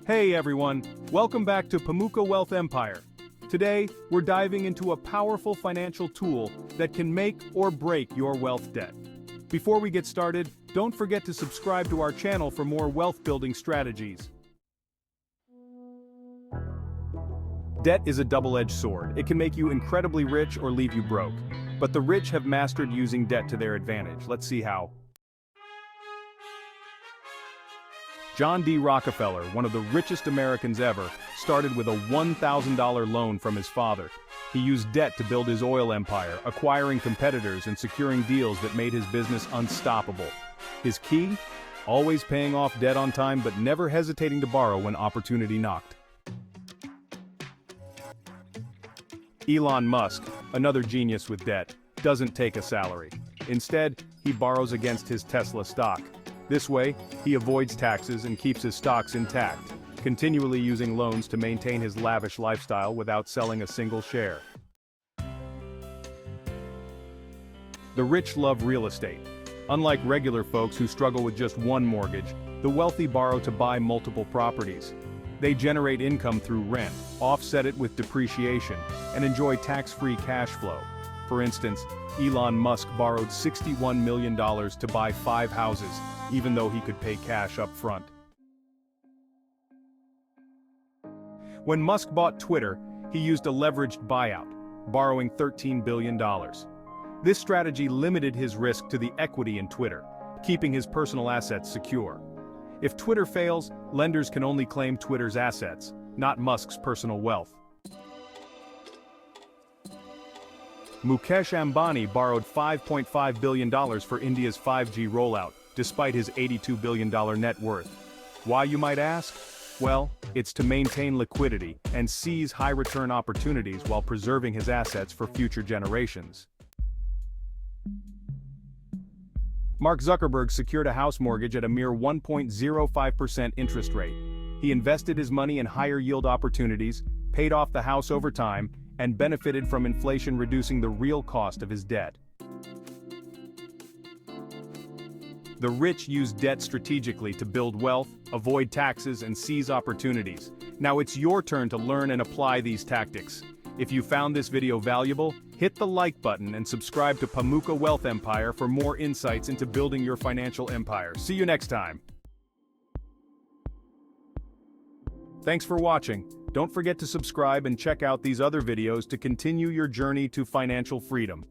Hey everyone, welcome back to Pamuka Wealth Empire. Today, we're diving into a powerful financial tool that can make or break your wealth debt. Before we get started, don't forget to subscribe to our channel for more wealth-building strategies. Debt is a double-edged sword. It can make you incredibly rich or leave you broke. But the rich have mastered using debt to their advantage. Let's see how. John D. Rockefeller, one of the richest Americans ever, started with a $1,000 loan from his father. He used debt to build his oil empire, acquiring competitors and securing deals that made his business unstoppable. His key? Always paying off debt on time but never hesitating to borrow when opportunity knocked. Elon Musk, another genius with debt, doesn't take a salary. Instead, he borrows against his Tesla stock. This way, he avoids taxes and keeps his stocks intact, continually using loans to maintain his lavish lifestyle without selling a single share. The rich love real estate. Unlike regular folks who struggle with just one mortgage, the wealthy borrow to buy multiple properties. They generate income through rent, offset it with depreciation, and enjoy tax-free cash flow. For instance, Elon Musk borrowed $61 million to buy 5 houses, even though he could pay cash up front. When Musk bought Twitter, he used a leveraged buyout, borrowing $13 billion. This strategy limited his risk to the equity in Twitter, keeping his personal assets secure. If Twitter fails, lenders can only claim Twitter's assets, not Musk's personal wealth. Mukesh Ambani borrowed $5.5 billion for India's 5G rollout, despite his $82 billion net worth. Why, you might ask? Well, it's to maintain liquidity and seize high-return opportunities while preserving his assets for future generations. Mark Zuckerberg secured a house mortgage at a mere 1.05% interest rate. He invested his money in higher-yield opportunities, paid off the house over time, and benefited from inflation reducing the real cost of his debt. The rich use debt strategically to build wealth, avoid taxes, and seize opportunities. Now it's your turn to learn and apply these tactics. If you found this video valuable, hit the like button and subscribe to Pamuka Wealth Empire for more insights into building your financial empire. See you next time. Thanks for watching. Don't forget to subscribe and check out these other videos to continue your journey to financial freedom.